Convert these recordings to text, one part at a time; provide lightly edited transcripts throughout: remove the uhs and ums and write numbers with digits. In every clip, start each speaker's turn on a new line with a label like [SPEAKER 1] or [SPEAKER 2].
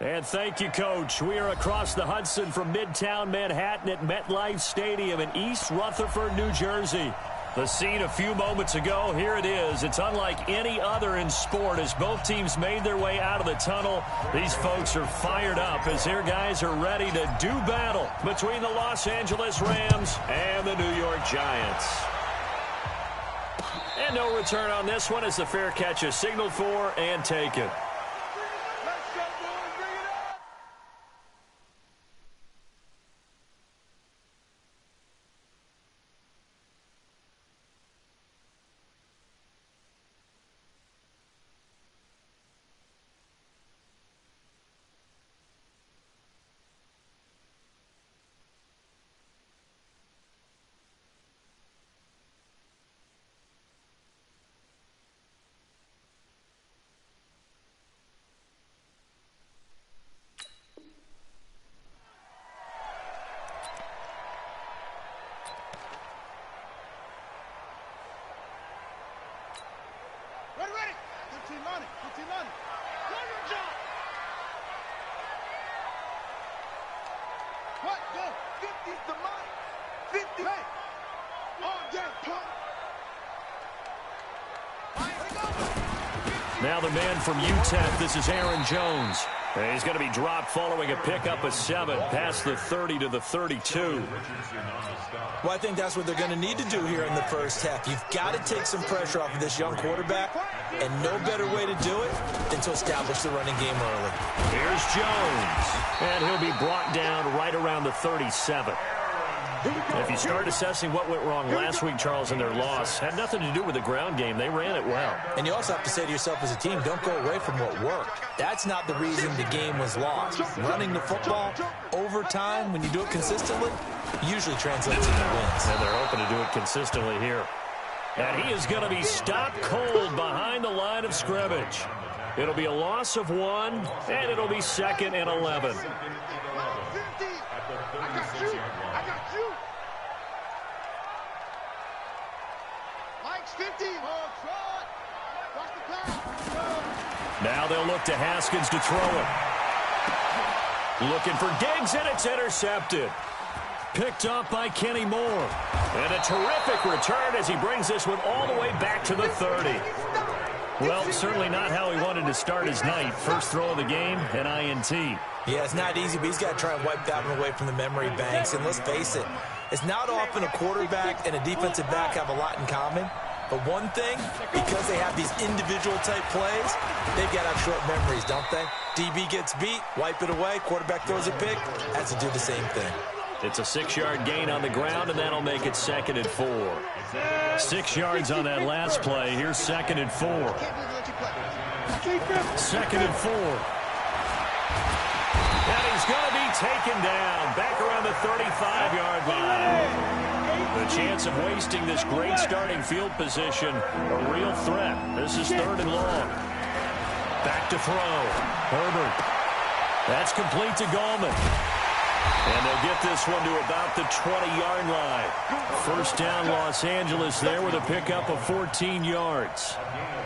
[SPEAKER 1] And thank you, Coach. We are across the Hudson from Midtown Manhattan at MetLife Stadium in East Rutherford, New Jersey. The scene a few moments ago, here it is. It's unlike any other in sport as both teams made their way out of the tunnel. These folks are fired up as their guys are ready to do battle between the Los Angeles Rams and the New York Giants. And no return on this one as the fair catch is signaled for and taken. Now the man from UTEP, this is Aaron Jones. And he's going to be dropped following a pickup of 7 past the 30 to the 32.
[SPEAKER 2] Well, I think that's what they're going to need to do here in the first half. You've got to take some pressure off of this young quarterback, and no better way to do it than to establish the running game early.
[SPEAKER 1] Here's Jones, and he'll be brought down right around the 37. If you start assessing what went wrong last week, Charles, in their loss, had nothing to do with the ground game. They ran it well.
[SPEAKER 2] And you also have to say to yourself as a team, don't go away from what worked. That's not the reason the game was lost. Running the football over time, when you do it consistently, usually translates into wins.
[SPEAKER 1] And they're hoping to do it consistently here. And he is going to be stopped cold behind the line of scrimmage. It'll be a loss of 1, and it'll be 2nd and 11. Now they'll look to Haskins to throw it. Looking for Diggs, and it's intercepted. Picked up by Kenny Moore. And a terrific return as he brings this one all the way back to the 30. Well, certainly not how he wanted to start his night. First throw of the game, an INT.
[SPEAKER 2] Yeah, it's not easy, but he's got to try and wipe that one away from the memory banks. And let's face it, it's not often a quarterback and a defensive back have a lot in common. But one thing, because they have these individual-type plays, they've got to have short memories, don't they? DB gets beat, wipe it away, quarterback throws a pick, has to do the same thing.
[SPEAKER 1] It's a 6-yard gain on the ground, and that'll make it 2nd and 4. 6 yards on that last play. Here's 2nd and 4. 2nd and 4. And he's going to be taken down back around the 35-yard line. The chance of wasting this great starting field position, a real threat. This is 3rd and long. Back to throw. Herbert. That's complete to Gallman. And they'll get this one to about the 20-yard line. First down, Los Angeles there with a pickup of 14 yards.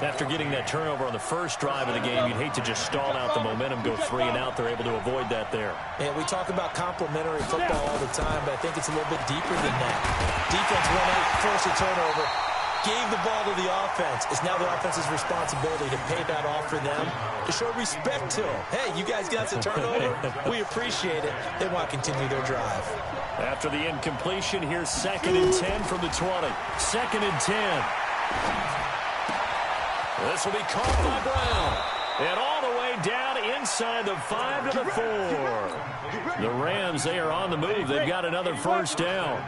[SPEAKER 1] After getting that turnover on the first drive of the game, you'd hate to just stall out the momentum, go 3 and out. They're able to avoid that there.
[SPEAKER 2] And we talk about complementary football all the time, but I think it's a little bit deeper than that. Defense went out, forced a turnover, gave the ball to the offense. It's now the offense's responsibility to pay that off for them, to show respect to them. Hey, you guys got the turnover. We appreciate it. They want to continue their drive.
[SPEAKER 1] After the incompletion, here's 2nd and 10 from the 20. 2nd and 10. This will be caught by Brown. And all the way down inside the 5 to the 4. The Rams, they are on the move. They've got another first down.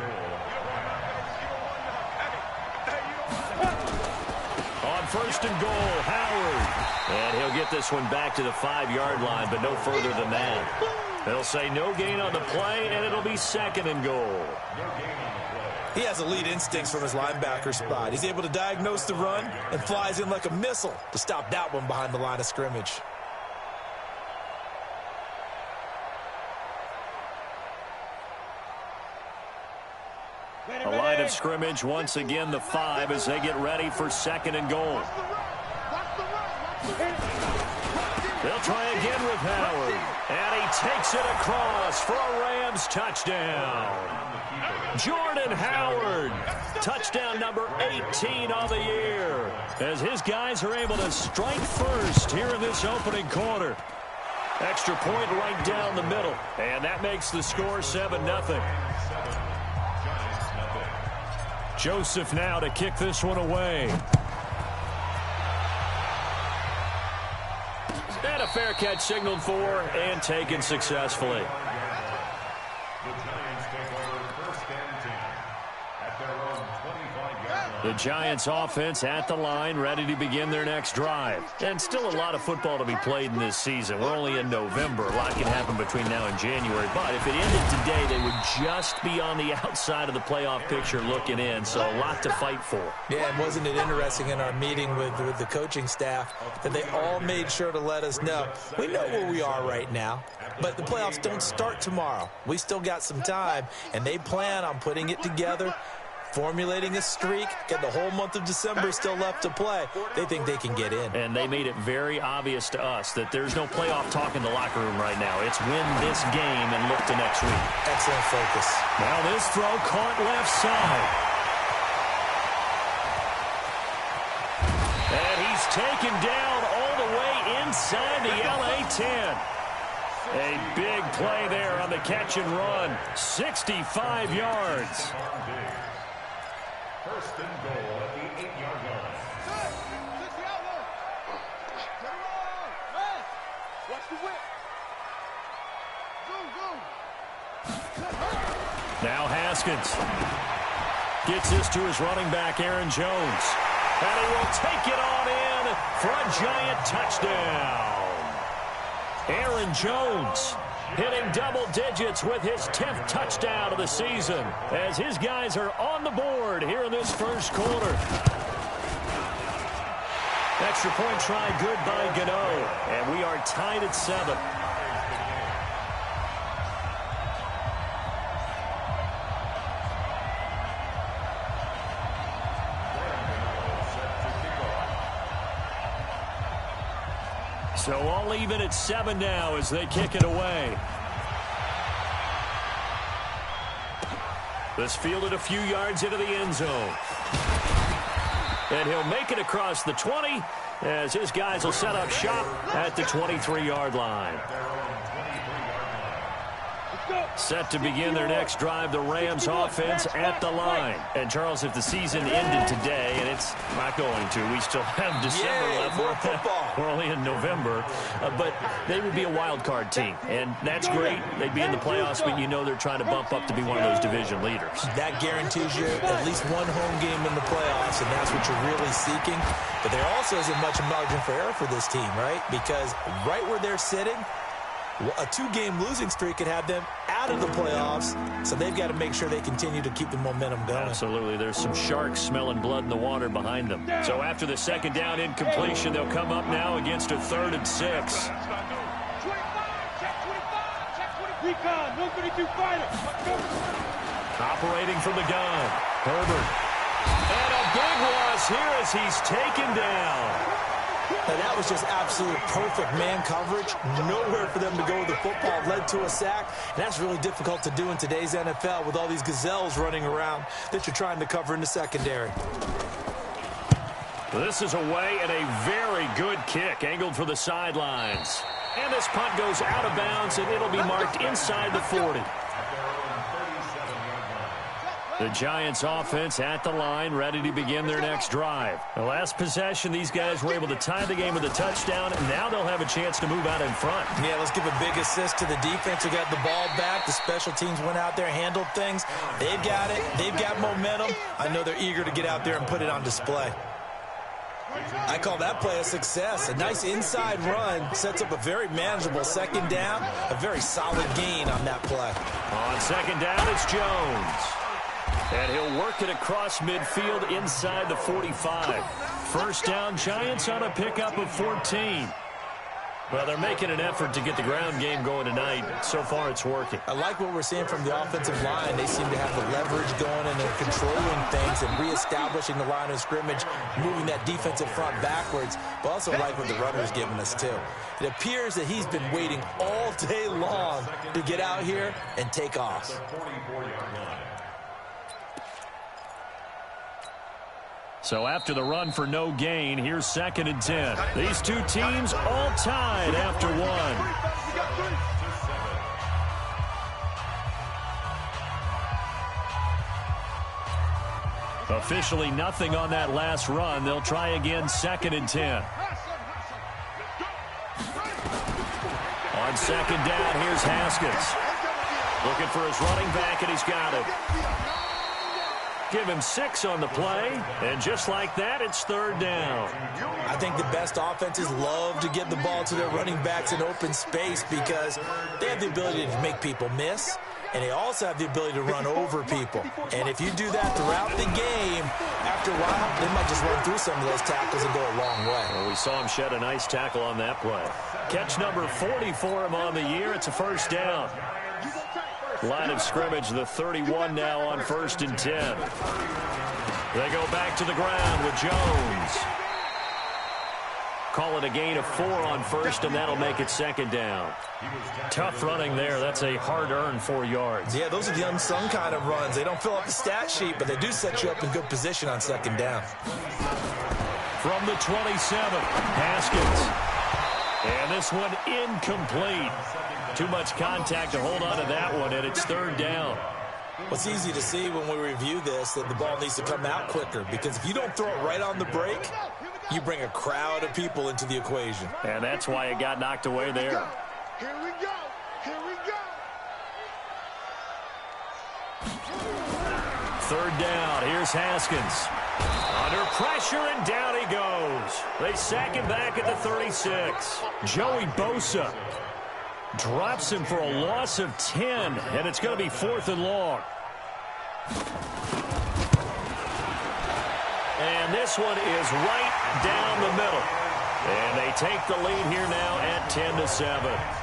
[SPEAKER 1] On 1st and goal, Howard. And he'll get this one back to the 5-yard line, but no further than that. They'll say no gain on the play, and it'll be 2nd and goal.
[SPEAKER 2] He has elite instincts from his linebacker spot. He's able to diagnose the run and flies in like a missile to stop that one behind the line of scrimmage.
[SPEAKER 1] A line of scrimmage, once again the 5 as they get ready for 2nd and goal. They'll try again with Howard. And he takes it across for a Rams touchdown. Jordan Howard, touchdown number 18 on the year, as his guys are able to strike first here in this opening quarter. Extra point right down the middle, and that makes the score 7-0. Joseph now to kick this one away. And a fair catch signaled for and taken successfully. The Giants offense at the line, ready to begin their next drive. And still a lot of football to be played in this season. We're only in November. A lot can happen between now and January. But if it ended today, they would just be on the outside of the playoff picture looking in. So a lot to fight for.
[SPEAKER 2] Yeah, and wasn't it interesting in our meeting with the coaching staff that they all made sure to let us know, we know where we are right now, but the playoffs don't start tomorrow. We still got some time, and they plan on putting it together, formulating a streak, get the whole month of December still left to play. They think they can get in.
[SPEAKER 1] And they made it very obvious to us that there's no playoff talk in the locker room right now. It's win this game and look to next week.
[SPEAKER 2] Excellent focus.
[SPEAKER 1] Now this throw caught left side. And he's taken down all the way inside the LA 10. A big play there on the catch and run. 65 yards.
[SPEAKER 3] First and goal at the 8-yard line. Watch the whip.
[SPEAKER 1] Now Haskins gets this to his running back, Aaron Jones. And he will take it on in for a Giant touchdown. Aaron Jones hitting double digits with his 10th touchdown of the season as his guys are on the board here in this first quarter. Extra point try good by Gano, and we are tied at 7. So all even at 7 now as they kick it away. This fielded a few yards into the end zone. And he'll make it across the 20 as his guys will set up shop at the 23-yard line. Set to begin their next drive, the Rams offense at the line. And, Charles, if the season ended today, and it's not going to, we still have December left.
[SPEAKER 2] More football.
[SPEAKER 1] We're only in November. But they would be a wild card team. And that's great. They'd be in the playoffs, but you know they're trying to bump up to be one of those division leaders.
[SPEAKER 2] That guarantees you at least one home game in the playoffs, and that's what you're really seeking. But there also isn't much margin for error for this team, right? Because right where they're sitting, a 2-game losing streak could have them out of the playoffs, so they've got to make sure they continue to keep the momentum going.
[SPEAKER 1] Absolutely. There's some sharks smelling blood in the water behind them. So after the second down incompletion, they'll come up now against a 3rd and 6. Operating from the gun, Herbert. And a big loss here as he's taken down.
[SPEAKER 2] Now, that was just absolute perfect man coverage. Nowhere for them to go with the football. Led to a sack. And that's really difficult to do in today's NFL with all these gazelles running around that you're trying to cover in the secondary.
[SPEAKER 1] This is away and a very good kick angled for the sidelines. And this punt goes out of bounds, and it'll be marked inside the 40. The Giants offense at the line, ready to begin their next drive. The last possession, these guys were able to tie the game with a touchdown, and now they'll have a chance to move out in front.
[SPEAKER 2] Yeah, let's give a big assist to the defense who got the ball back. The special teams went out there, handled things. They've got it. They've got momentum. I know they're eager to get out there and put it on display. I call that play a success. A nice inside run sets up a very manageable second down. A very solid gain on that play.
[SPEAKER 1] On second down, it's Jones. And he'll work it across midfield inside the 45. First down, Giants on a pickup of 14. Well, they're making an effort to get the ground game going tonight. So far, it's working.
[SPEAKER 2] I like what we're seeing from the offensive line. They seem to have the leverage going, and they're controlling things and reestablishing the line of scrimmage, moving that defensive front backwards. But also like what the runner's giving us, too. It appears that he's been waiting all day long to get out here and take off.
[SPEAKER 1] So after the run for no gain, here's 2nd and 10. These two teams all tied after one. Officially nothing on that last run. They'll try again 2nd and 10. On 2nd down, here's Haskins. Looking for his running back, and he's got it. Give him 6 on the play, and just like that, it's 3rd down.
[SPEAKER 2] I think the best offenses love to get the ball to their running backs in open space because they have the ability to make people miss, and they also have the ability to run over people. And if you do that throughout the game, after a while, they might just run through some of those tackles and go a long way.
[SPEAKER 1] Well, we saw him shed a nice tackle on that play. Catch number 40 for him on the year. It's a 1st down. Line of scrimmage, the 31 now on 1st and 10. They go back to the ground with Jones. Call it a gain of 4 on 1st, and that'll make it 2nd down. Tough running there. That's a hard-earned 4 yards.
[SPEAKER 2] Yeah, those are the unsung kind of runs. They don't fill up the stat sheet, but they do set you up in good position on 2nd down.
[SPEAKER 1] From the 27, Haskins. And this one incomplete. Too much contact to hold on to that one, and it's 3rd down.
[SPEAKER 2] Well, it's easy to see when we review this that the ball needs to come out quicker, because if you don't throw it right on the break, you bring a crowd of people into the equation.
[SPEAKER 1] And that's why it got knocked away there.
[SPEAKER 3] Here we go. Here we go.
[SPEAKER 1] 3rd down. Here's Haskins. Under pressure, and down he goes. They sack him back at the 36. Joey Bosa drops him for a loss of 10, and it's going to be 4th and long. And this one is right down the middle. And they take the lead here now at 10-7.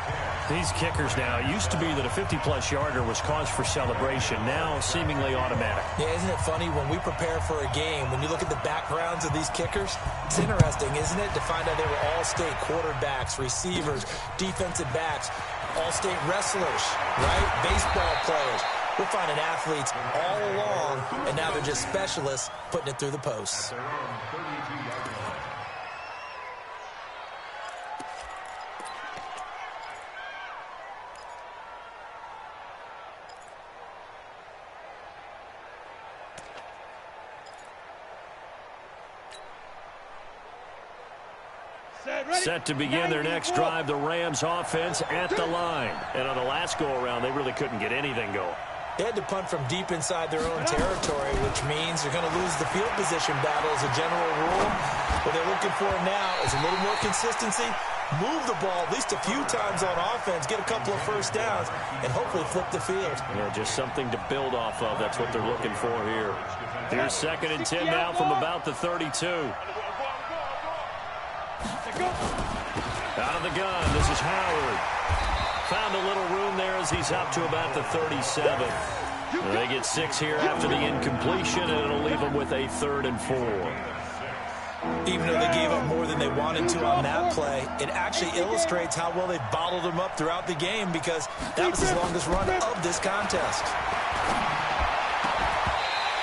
[SPEAKER 1] These kickers now, it used to be that a 50-plus yarder was cause for celebration. Now seemingly automatic.
[SPEAKER 2] Yeah, isn't it funny when we prepare for a game, when you look at the backgrounds of these kickers, it's interesting, isn't it, to find out they were all-state quarterbacks, receivers, defensive backs, all-state wrestlers, right? Baseball players. We're finding athletes all along, and now they're just specialists putting it through the posts.
[SPEAKER 1] Set to begin their next drive, the Rams offense at the line. And on the last go-around, they really couldn't get anything going.
[SPEAKER 2] They had to punt from deep inside their own territory, which means they're going to lose the field position battle as a general rule. What they're looking for now is a little more consistency, move the ball at least a few times on offense, get a couple of 1st downs, and hopefully flip the field.
[SPEAKER 1] Yeah, just something to build off of. That's what they're looking for here. Here's 2nd and 10 now from about the 32. Out of the gun, this is Howard. Found a little room there as he's up to about the 37. They get 6 here after the incompletion, and it'll leave them with a 3rd and 4.
[SPEAKER 2] Even though they gave up more than they wanted to on that play, it actually illustrates how well they bottled them up throughout the game, because that was his longest run of this contest.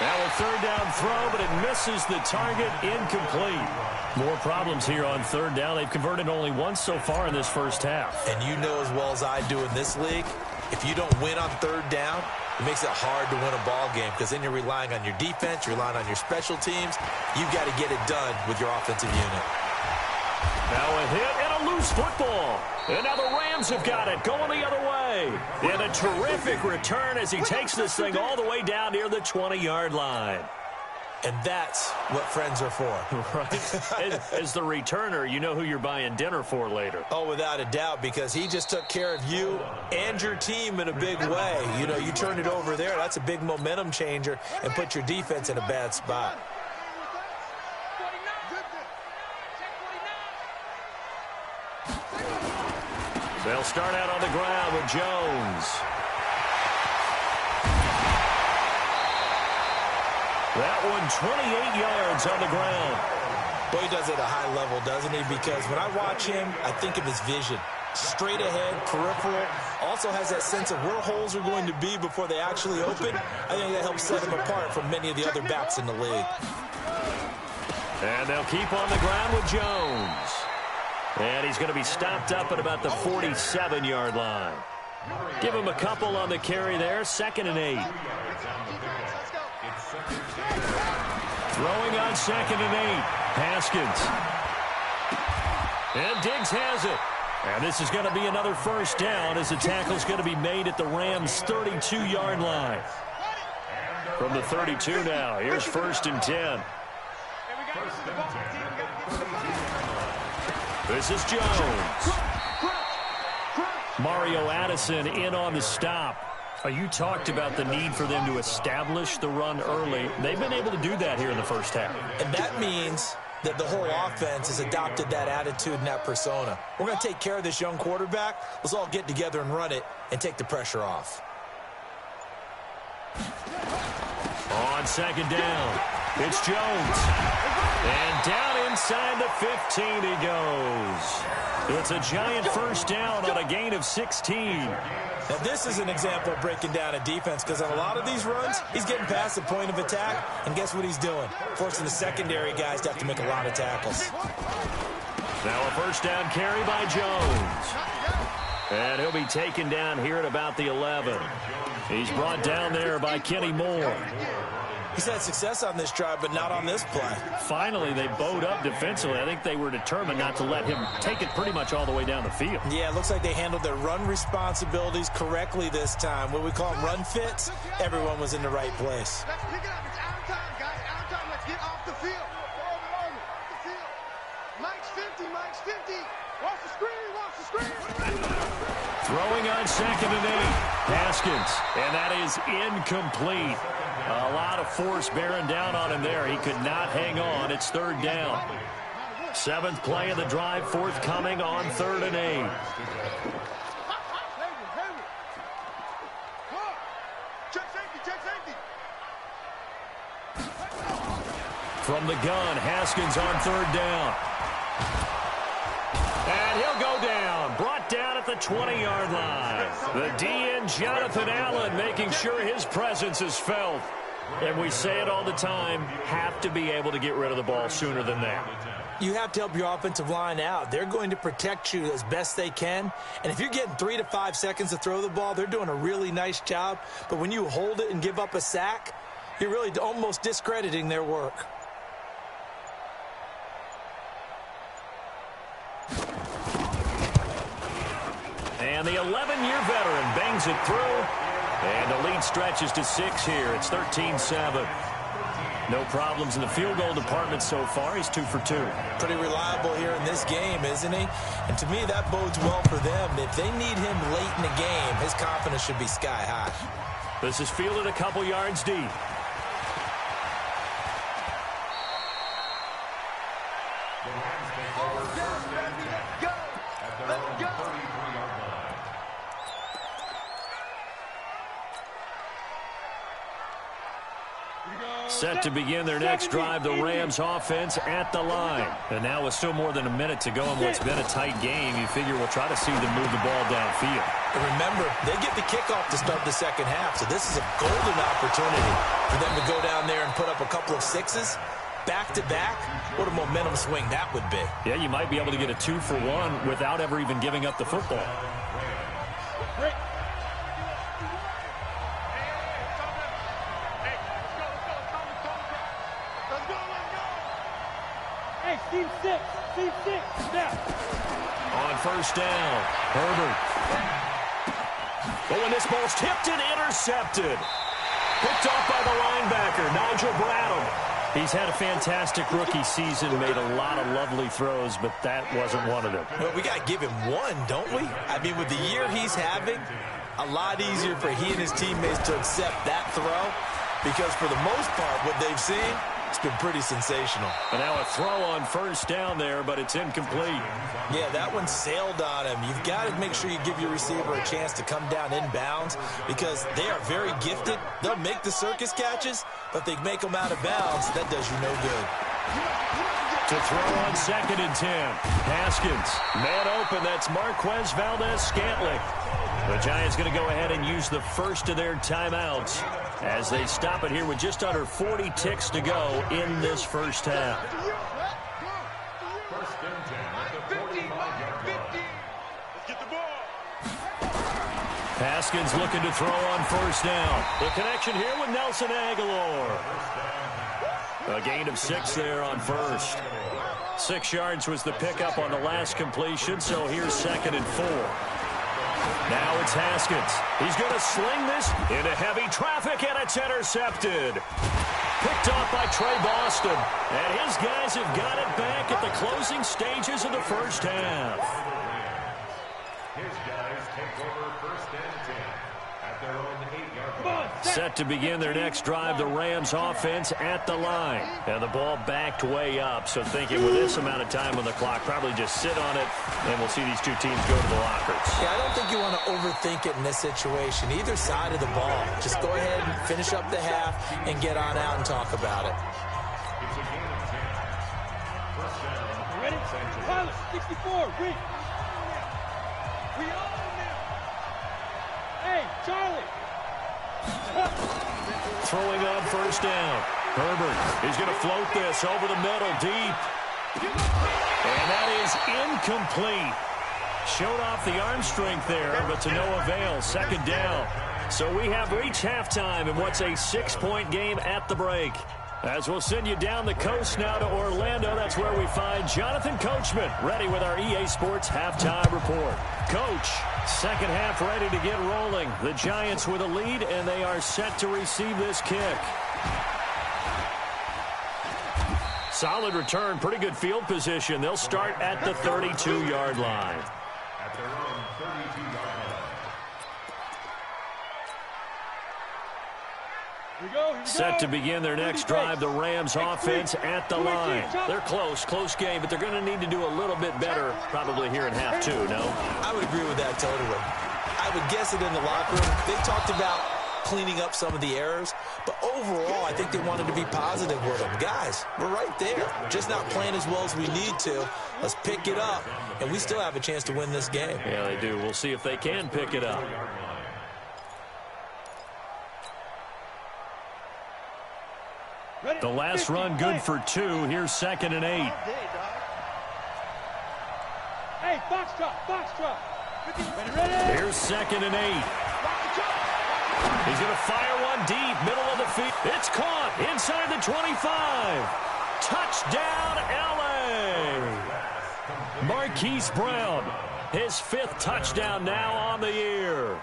[SPEAKER 1] Now a 3rd down throw, but it misses the target, incomplete. More problems here on 3rd down. They've converted only once so far in this first half.
[SPEAKER 2] And you know as well as I do in this league, if you don't win on 3rd down, it makes it hard to win a ball game, because then you're relying on your defense, you're relying on your special teams. You've got to get it done with your offensive unit.
[SPEAKER 1] Now a hit and a loose football. And now the Rams have got it, going the other way. And a terrific return as he takes this thing all the way down near the 20-yard line.
[SPEAKER 2] And that's what friends are for.
[SPEAKER 1] Right. As the returner, you know who you're buying dinner for later.
[SPEAKER 2] Oh, without a doubt, because he just took care of you and your team in a big way. You know, you turned it over there. That's a big momentum changer and put your defense in a bad spot.
[SPEAKER 1] They'll start out on the ground with Jones. That one 28 yards on the ground.
[SPEAKER 2] Well, he does it at a high level, doesn't he? Because when I watch him, I think of his vision. Straight ahead, peripheral. Also has that sense of where holes are going to be before they actually open. I think that helps set him apart from many of the other backs in the league.
[SPEAKER 1] And they'll keep on the ground with Jones. And he's going to be stopped up at about the 47-yard line. Give him a couple on the carry there. 2nd and 8. Throwing on 2nd and 8. Haskins. And Diggs has it. And this is going to be another first down as the tackle's going to be made at the Rams' 32-yard line. From the 32 now, here's 1st and 10. This is Jones. Mario Addison in on the stop. You talked about the need for them to establish the run early. They've been able to do that here in the first half.
[SPEAKER 2] And that means that the whole offense has adopted that attitude and that persona. We're going to take care of this young quarterback. Let's all get together and run it and take the pressure off.
[SPEAKER 1] On 2nd down, it's Jones. And down inside the 15 he goes. It's a giant first down on a gain of 16.
[SPEAKER 2] Now, this is an example of breaking down a defense because on a lot of these runs, he's getting past the point of attack, and guess what he's doing? Forcing the secondary guys to have to make a lot of tackles.
[SPEAKER 1] Now a first down carry by Jones. And he'll be taken down here at about the 11. He's brought down there by Kenny Moore.
[SPEAKER 2] He's had success on this drive, but not on this play.
[SPEAKER 1] Finally, they bowed up defensively. I think they were determined not to let him take it pretty much all the way down the field.
[SPEAKER 2] Yeah, it looks like they handled their run responsibilities correctly this time. What we call them run fits, everyone was in the right place.
[SPEAKER 3] Let's pick it up. It's out of time, guys. Out of time. Let's get off the field. Mike's 50. Mike's 50. Watch the screen. Watch the screen.
[SPEAKER 1] Throwing on 2nd and 8. Haskins. And that is incomplete. A lot of force bearing down on him there. He could not hang on. It's 3rd down. 7th play of the drive, forthcoming on 3rd and 8.
[SPEAKER 3] Check safety.
[SPEAKER 1] From the gun, Haskins on 3rd down. And he'll go down. Brought down at the 20-yard line. The DN, Jonathan Allen, making sure his presence is felt. And we say it all the time, have to be able to get rid of the ball sooner than that.
[SPEAKER 2] You have to help your offensive line out. They're going to protect you as best they can. And if you're getting 3 to 5 seconds to throw the ball, they're doing a really nice job. But when you hold it and give up a sack, you're really almost discrediting their work.
[SPEAKER 1] And the 11-year veteran bangs it through. And the lead stretches to 6 here. It's 13-7. No problems in the field goal department so far. He's 2 for 2.
[SPEAKER 2] Pretty reliable here in this game, isn't he? And to me, that bodes well for them. If they need him late in the game, his confidence should be sky high.
[SPEAKER 1] This is fielded a couple yards deep. Set to begin their next drive, the Rams offense at the line. And now with still more than a minute to go in what's been a tight game, you figure we'll try to see them move the ball downfield.
[SPEAKER 2] And remember, they get the kickoff to start the second half, so this is a golden opportunity for them to go down there and put up a couple of sixes back-to-back. What a momentum swing that would be.
[SPEAKER 1] Yeah, you might be able to get a 2-for-1 without ever even giving up the football.
[SPEAKER 4] Team six, now.
[SPEAKER 1] On first down, Herbert. Oh, and this ball's tipped and intercepted. Picked off by the linebacker, Nigel Bradham. He's had a fantastic rookie season, made a lot of lovely throws, but that wasn't one of them.
[SPEAKER 2] Well, we got to give him one, don't we? I mean, with the year he's having, a lot easier for he and his teammates to accept that throw because for the most part, what they've seen, It's been pretty sensational.
[SPEAKER 1] And now a throw on first down there, but it's incomplete.
[SPEAKER 2] Yeah, that one sailed on him. You've got to make sure you give your receiver a chance to come down inbounds because they are very gifted. They'll make the circus catches, but if they make them out of bounds, that does you no good.
[SPEAKER 1] To throw on 2nd and 10. Haskins, man open. That's Marquez Valdez-Scantling. The Giants going to go ahead and use the first of their timeouts as they stop it here with just under 40 ticks to go in this first half.
[SPEAKER 3] First and 10 at the 45-yard line. Let's get the ball.
[SPEAKER 1] Haskins looking to throw on first down. The connection here with Nelson Aguilar. A gain of 6 there on first. 6 yards was the pickup on the last completion, so here's 2nd and 4. Now it's Haskins. He's going to sling this into heavy traffic, and it's intercepted. Picked off by Trey Boston. And his guys have got it back at the closing stages of the first half.
[SPEAKER 3] His guys take over first and 10 at their own 8-yard line.
[SPEAKER 1] Set to begin their next drive, the Rams offense at the line. And the ball backed way up, so thinking with this amount of time on the clock, probably just sit on it, and we'll see these two teams go to the lockers.
[SPEAKER 2] Yeah, I don't think you want to overthink it in this situation. Either side of the ball. Just go ahead and finish up the half and get on out and talk about it.
[SPEAKER 3] It's a gain of 10. First down.
[SPEAKER 4] Ready? Pilot, 64, read. We all now. Hey, Charlie.
[SPEAKER 1] Throwing on first down. Herbert is going to float this over the middle deep. And that is incomplete. Showed off the arm strength there, but to no avail. 2nd down. So we have reached halftime in what's a 6-point game at the break. As we'll send you down the coast now to Orlando, that's where we find Jonathan Coachman, ready with our EA Sports Halftime Report. Coach, second half ready to get rolling. The Giants with a lead, and they are set to receive this kick. Solid return, pretty good field position. They'll start at the 32-yard line.
[SPEAKER 3] At their own 32-yard line.
[SPEAKER 4] Here we go.
[SPEAKER 1] Set to begin their next drive, the Rams offense at the line. They're close game, but they're going to need to do a little bit better probably here in half 2, no?
[SPEAKER 2] I would agree with that totally. I would guess it in the locker room. They talked about cleaning up some of the errors, but overall, I think they wanted to be positive with them. Guys, we're right there. Just not playing as well as we need to. Let's pick it up, and we still have a chance to win this game.
[SPEAKER 1] Yeah, they do. We'll see if they can pick it up. The last run good for 2. Here's 2nd and 8.
[SPEAKER 4] Hey, box truck. Ready.
[SPEAKER 1] Here's 2nd and 8. He's going to fire one deep, middle of the field. It's caught inside the 25. Touchdown, L.A. Marquise Brown, his 5th touchdown now on the year.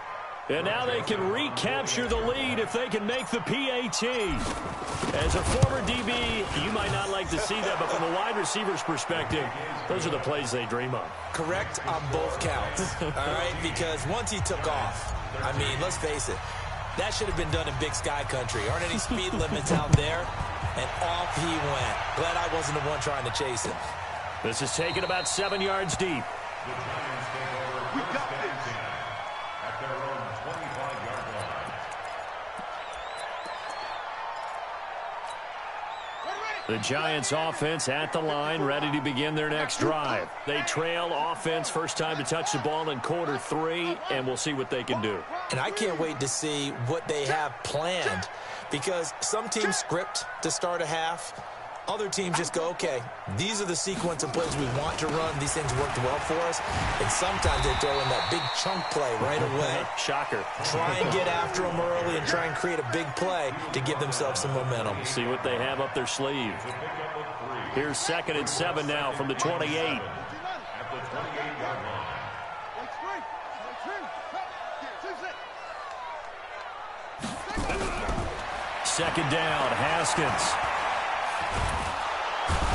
[SPEAKER 1] And now they can recapture the lead if they can make the PAT. As a former DB, you might not like to see that, but from a wide receiver's perspective, those are the plays they dream of.
[SPEAKER 2] Correct on both counts, all right? Because once he took off, I mean, let's face it, that should have been done in Big Sky Country. Aren't any speed limits out there? And off he went. Glad I wasn't the one trying to chase him.
[SPEAKER 1] This is taken about 7 yards deep.
[SPEAKER 3] We got this. At their own 25-yard line.
[SPEAKER 1] The Giants offense at the line, ready to begin their next drive. They trail offense, first time to touch the ball in quarter 3, and we'll see what they can do.
[SPEAKER 2] And I can't wait to see what they have planned, because some teams script to start a half. Other teams just go, okay, these are the sequence of plays we want to run. These things worked well for us. And sometimes they throw in that big chunk play right away.
[SPEAKER 1] Shocker.
[SPEAKER 2] Try and get after them early and try and create a big play to give themselves some momentum.
[SPEAKER 1] See what they have up their sleeve. Here's 2nd and 7 now from the 28.
[SPEAKER 3] At the 28-yard line.
[SPEAKER 1] Second down, Haskins.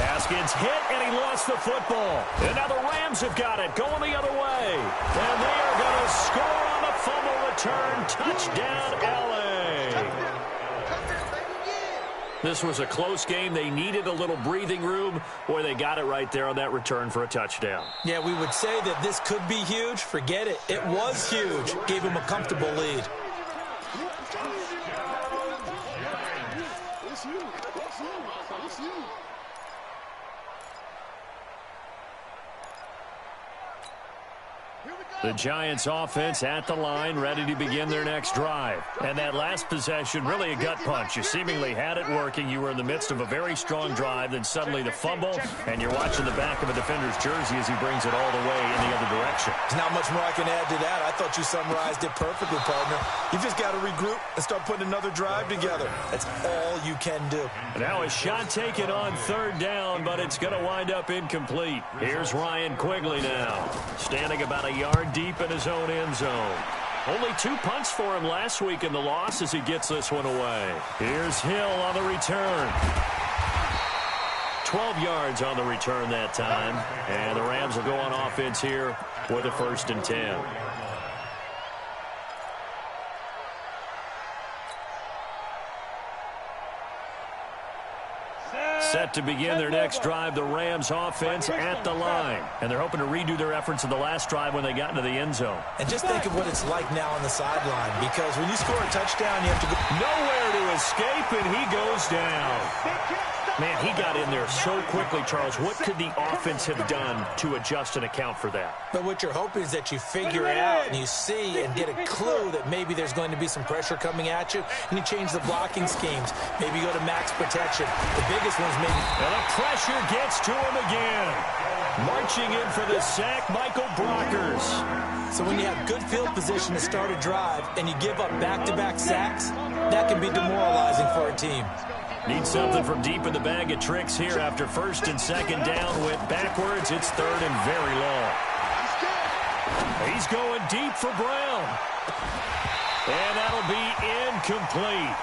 [SPEAKER 1] Haskins hit, and he lost the football. And now the Rams have got it, going the other way. And they are going to score on the fumble return. Touchdown, L.A. This was a close game. They needed a little breathing room. Boy, they got it right there on that return for a touchdown.
[SPEAKER 2] Yeah, we would say that this could be huge. Forget it. It was huge. Gave him a comfortable lead.
[SPEAKER 1] The Giants offense at the line, ready to begin their next drive. And that last possession, really a gut punch. You seemingly had it working. You were in the midst of a very strong drive, then suddenly the fumble, and you're watching the back of a defender's jersey as he brings it all the way in the other direction.
[SPEAKER 2] There's not much more I can add to that. I thought you summarized it perfectly, partner. You just got to regroup and start putting another drive together. That's all you can do.
[SPEAKER 1] Now a shot taken on third down, but it's going to wind up incomplete. Here's Ryan Quigley now, standing about a yard deep in his own end zone. Only 2 punts for him last week in the loss as he gets this one away. Here's Hill on the return. 12 yards on the return that time. And the Rams will go on offense here with a 1st and 10. Set to begin their next drive, the Rams offense at the line. And they're hoping to redo their efforts in the last drive when they got into the end zone.
[SPEAKER 2] And just think of what it's like now on the sideline, because when you score a touchdown, you have to go
[SPEAKER 1] nowhere to escape, and he goes down. Man, he got in there so quickly, Charles. What could the offense have done to adjust and account for that?
[SPEAKER 2] But what you're hoping is that you figure it out and you see and get a clue that maybe there's going to be some pressure coming at you, and you change the blocking schemes. Maybe you go to max protection. The biggest one's maybe...
[SPEAKER 1] And the pressure gets to him again. Marching in for the sack, Michael Brockers.
[SPEAKER 2] So when you have good field position to start a drive and you give up back-to-back sacks, that can be demoralizing for a team.
[SPEAKER 1] Need something from deep in the bag of tricks here after 1st and 2nd down. Went backwards. It's 3rd and very long. He's going deep for Brown. And that'll be incomplete.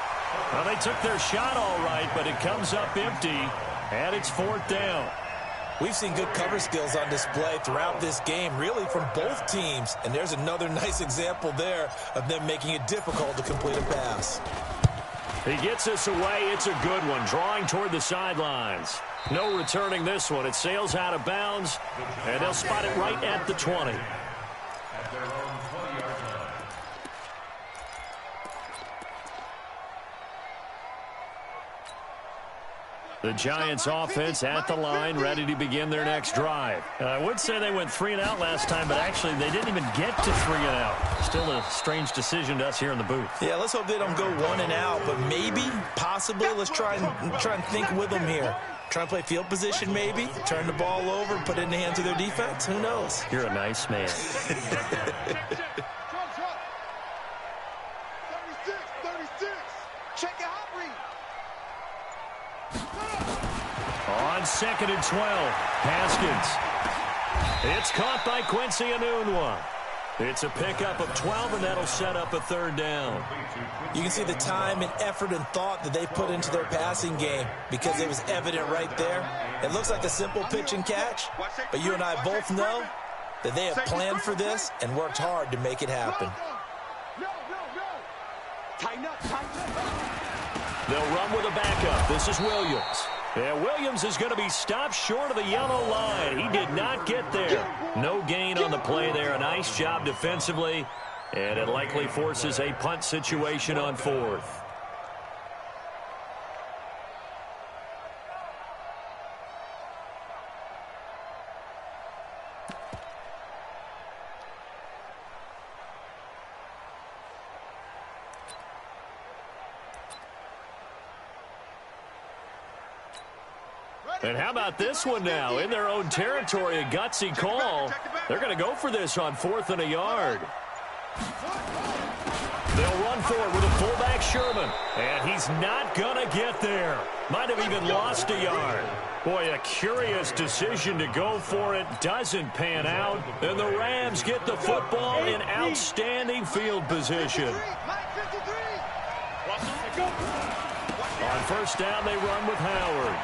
[SPEAKER 1] Well, they took their shot all right, but it comes up empty, and it's 4th down.
[SPEAKER 2] We've seen good cover skills on display throughout this game, really from both teams. And there's another nice example there of them making it difficult to complete a pass.
[SPEAKER 1] He gets us away. It's a good one, drawing toward the sidelines. No returning this one. It sails out of bounds, and they'll spot it right at the 20.
[SPEAKER 3] At their own 20-yard line.
[SPEAKER 1] The Giants offense at the line, ready to begin their next drive. I would say they went 3 and out last time, but actually they didn't even get to 3 and out. Still a strange decision to us here in the booth.
[SPEAKER 2] Yeah, let's hope they don't go 1 and out, but maybe, possibly, let's try and think with them here. Try and play field position maybe, turn the ball over, put it in the hands of their defense. Who knows?
[SPEAKER 1] You're a nice man.
[SPEAKER 4] 36. Check your hot read.
[SPEAKER 1] On 2nd and 12, Haskins. It's caught by Quincy Enunwa. It's a pickup of 12, and that'll set up a 3rd down.
[SPEAKER 2] You can see the time and effort and thought that they put into their passing game because it was evident right there. It looks like a simple pitch and catch, but you and I both know that they have planned for this and worked hard to make it happen.
[SPEAKER 1] They'll run with a backup. This is Williams. Yeah, Williams is going to be stopped short of the yellow line. He did not get there. No gain on the play there. A nice job defensively, and it likely forces a punt situation on 4th. And how about this one now? In their own territory, a gutsy call. They're going to go for this on 4th and a yard. They'll run for it with a fullback, Sherman. And he's not going to get there. Might have even lost a yard. Boy, a curious decision to go for it. Doesn't pan out. And the Rams get the football in outstanding field position. On 1st down, they run with Howard.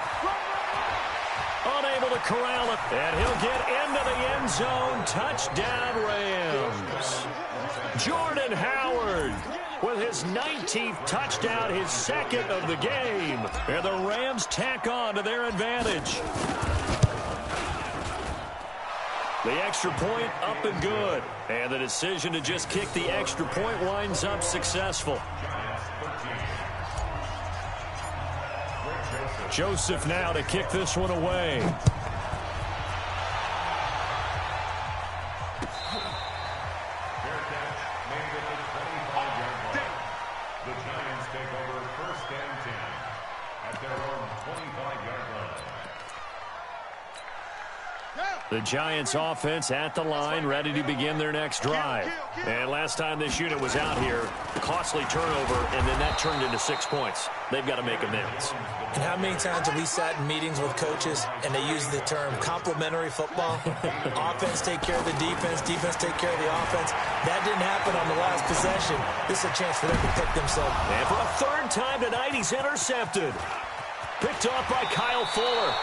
[SPEAKER 1] Unable to corral it, and he'll get into the end zone. Touchdown, Rams. Jordan Howard with his 19th touchdown, his second of the game. And the Rams tack on to their advantage. The extra point up and good. And the decision to just kick the extra point winds up successful. Joseph now to kick this one away. The Giants offense at the line, ready to begin their next drive. And last time this unit was out here, costly turnover, and then that turned into 6 points. They've got to make amends.
[SPEAKER 2] And how many times have we sat in meetings with coaches and they use the term complementary football? Offense take care of the defense, defense take care of the offense. That didn't happen on the last possession. This is a chance for them to pick themselves.
[SPEAKER 1] And for a third time tonight, he's intercepted. Picked off by Kyle Fuller.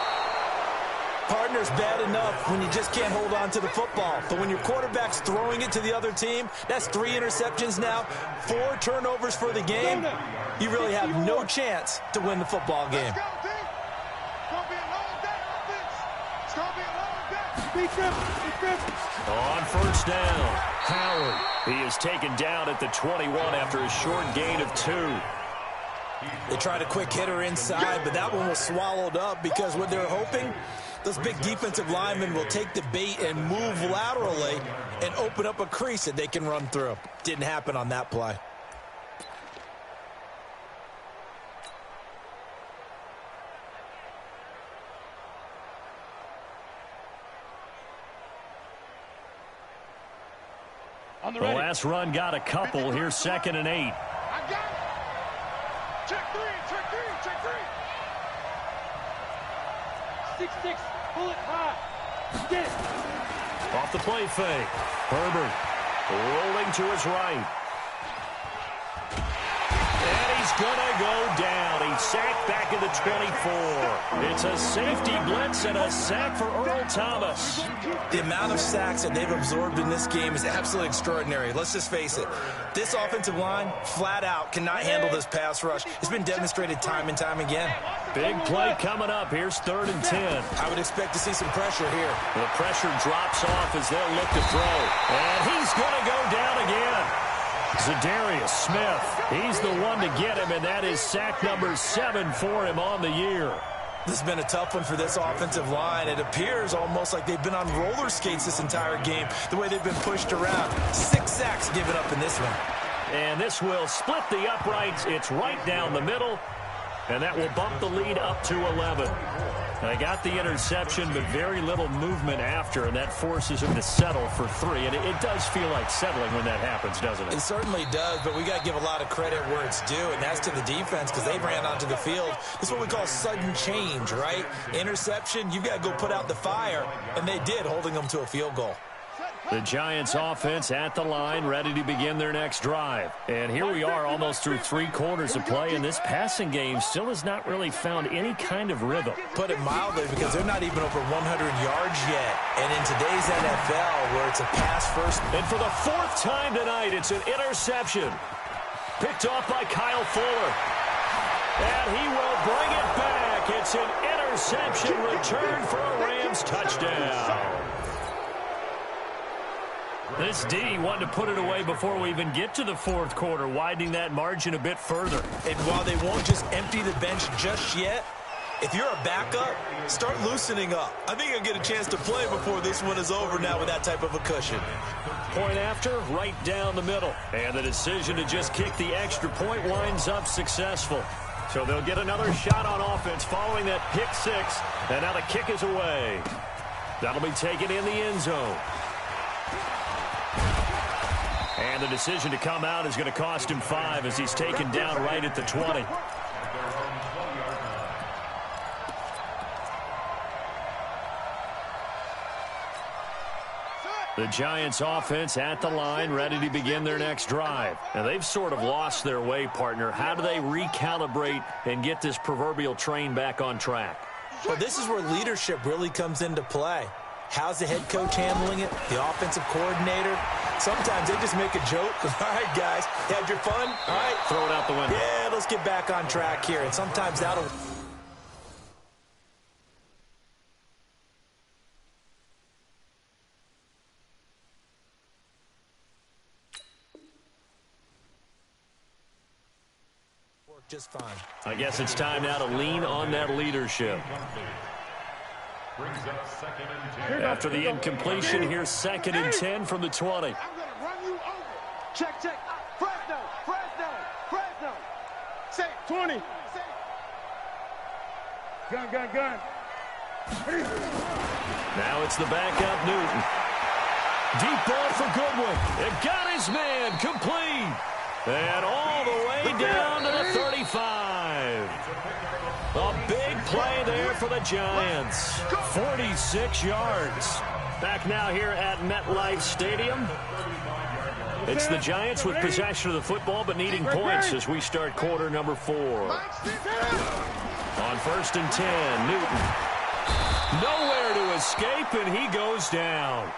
[SPEAKER 2] Partner's bad enough when you just can't hold on to the football. But when your quarterback's throwing it to the other team, that's 3 interceptions now, 4 turnovers for the game. You really have no chance to win the football game.
[SPEAKER 1] On first down, Howard. He is taken down at the 21 after a short gain of 2.
[SPEAKER 2] They tried a quick hitter inside, but that one was swallowed up because what they're hoping, those big defensive linemen will take the bait and move laterally and open up a crease that they can run through. Didn't happen on that play.
[SPEAKER 1] The last run got a couple. Here's 2nd and 8.
[SPEAKER 4] I got it. Check 3, check 3, check 3. 6-6, pull it high. Get it.
[SPEAKER 1] Off the play fake. Herbert rolling to his right. And he's going to go down. He's sacked back at the 24. It's a safety blitz and a sack for Earl Thomas.
[SPEAKER 2] The amount of sacks that they've absorbed in this game is absolutely extraordinary. Let's just face it. This offensive line, flat out, cannot handle this pass rush. It's been demonstrated time and time again.
[SPEAKER 1] Big play coming up. Here's 3rd and 10.
[SPEAKER 2] I would expect to see some pressure here.
[SPEAKER 1] The pressure drops off as they'll look to throw. And he's going to go down again. Zadarius Smith, he's the one to get him, and that is sack number 7 for him on the year.
[SPEAKER 2] This has been a tough one for this offensive line. It appears almost like they've been on roller skates this entire game, the way they've been pushed around. 6 sacks given up in this one.
[SPEAKER 1] And this will split the uprights. It's right down the middle, and that will bump the lead up to 11. They got the interception, but very little movement after, and that forces him to settle for 3. And it does feel like settling when that happens, doesn't it?
[SPEAKER 2] It certainly does, but we got to give a lot of credit where it's due, and that's to the defense because they ran onto the field. This is what we call sudden change, right? Interception, you got to go put out the fire, and they did, holding them to a field goal.
[SPEAKER 1] The Giants offense at the line, ready to begin their next drive. And here we are almost through 3 quarters of play, and this passing game still has not really found any kind of rhythm.
[SPEAKER 2] Put it mildly, because they're not even over 100 yards yet. And in today's NFL, where it's a pass first.
[SPEAKER 1] And for the 4th time tonight, it's an interception. Picked off by Kyle Fuller. And he will bring it back. It's an interception return for a Rams touchdown. This D wanted to put it away before we even get to the 4th quarter, widening that margin a bit further.
[SPEAKER 2] And while they won't just empty the bench just yet, if you're a backup, start loosening up. I think you'll get a chance to play before this one is over now with that type of a cushion.
[SPEAKER 1] Point after, right down the middle. And the decision to just kick the extra point winds up successful. So they'll get another shot on offense following that pick 6. And now the kick is away. That'll be taken in the end zone. And the decision to come out is going to cost him 5 as he's taken down right at the 20. The Giants offense at the line, ready to begin their next drive. Now, they've sort of lost their way, partner. How do they recalibrate and get this proverbial train back on track?
[SPEAKER 2] Well, this is where leadership really comes into play. How's the head coach handling it? The offensive coordinator? Sometimes they just make a joke. All right, guys, had your fun? All right.
[SPEAKER 1] Throw it out the window.
[SPEAKER 2] Yeah, let's get back on track here. And sometimes that'll... work just fine.
[SPEAKER 1] I guess it's time now to lean on that leadership.
[SPEAKER 3] Brings up 2nd and 10.
[SPEAKER 1] After the incompletion, here's 2nd and 10 from the 20.
[SPEAKER 4] I'm going to run you over. Check, check. Fresno, Fresno, Fresno. Say 20. Say. Gun, gun, gun.
[SPEAKER 1] Now it's the backup Newton. Deep ball for Goodwin. It got his man complete. And all the way down to the 35. A big play there for the Giants. 46 yards. Back now here at MetLife Stadium. It's the Giants with possession of the football but needing points as we start quarter number 4. On 1st and 10, Newton. Nowhere to escape, and he goes down.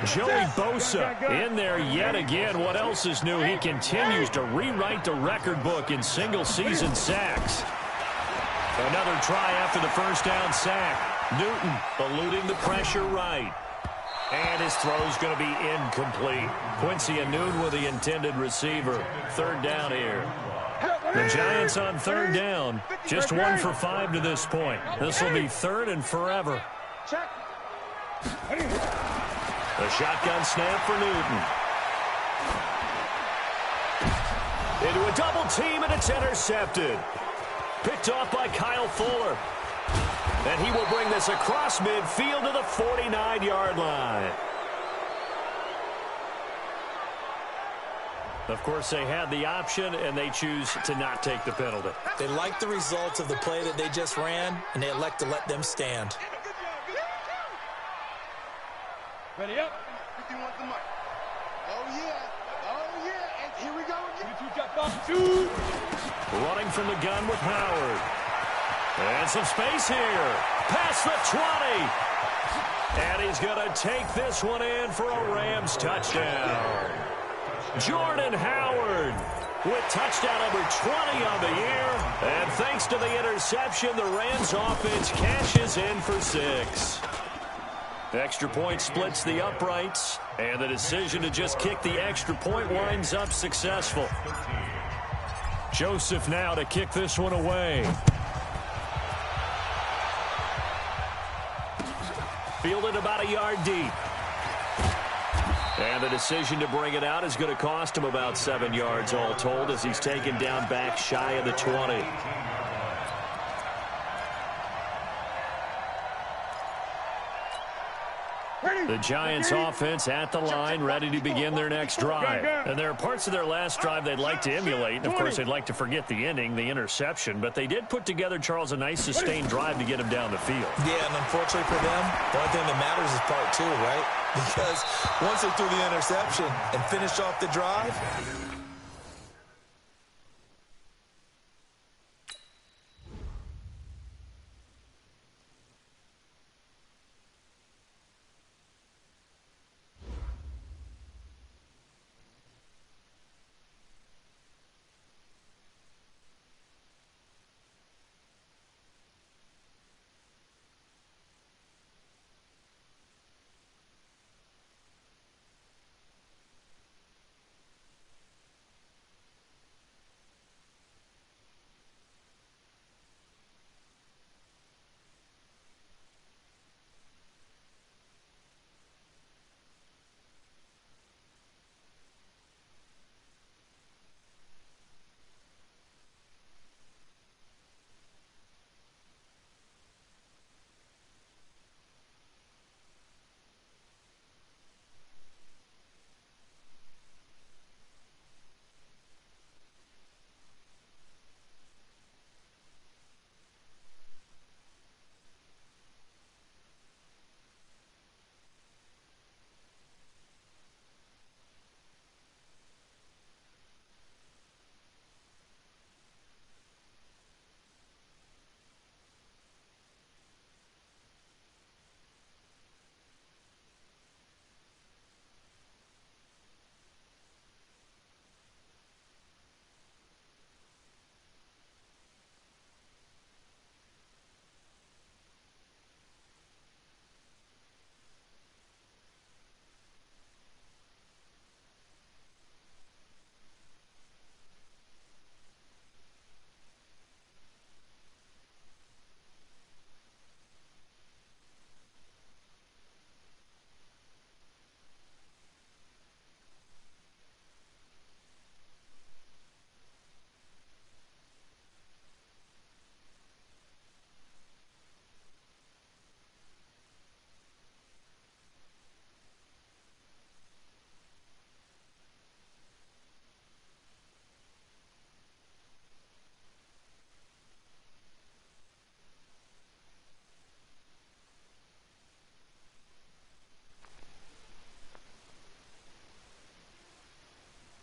[SPEAKER 1] Joey Bosa in there yet again. What else is new? He continues to rewrite the record book in single-season sacks. Another try after the first down sack. Newton eluding the pressure right. And his throw's going to be incomplete. Quincy Enunwa with the intended receiver. 3rd down here. The Giants on 3rd down. Just 1 for 5 to this point. This will be 3rd and forever. The shotgun snap for Newton. Into a double team, and it's intercepted. Picked off by Kyle Fuller. And he will bring this across midfield to the 49-yard line. Of course, they had the option, and they choose to not take the penalty.
[SPEAKER 2] They like the results of the play that they just ran, and they elect to let them stand.
[SPEAKER 4] Ready up. If you want the mic. Oh, yeah. Oh, yeah. And here we go again. Two.
[SPEAKER 1] Running from the gun with Howard. And some space here. Past the 20. And he's going to take this one in for a Rams touchdown. Jordan Howard with touchdown number 20 on the year. And thanks to the interception, the Rams offense cashes in for 6. The extra point splits the uprights, and the decision to just kick the extra point winds up successful. Joseph now to kick this one away. Fielded about a yard deep. And the decision to bring it out is going to cost him about 7 yards all told as he's taken down back shy of the 20. The Giants offense at the line, ready to begin their next drive. And there are parts of their last drive they'd like to emulate. And, of course, they'd like to forget the ending, the interception. But they did put together, Charles, a nice sustained drive to get him down the field.
[SPEAKER 2] Yeah, and unfortunately for them, the only thing that matters is part 2, right? Because once they threw the interception and finished off the drive,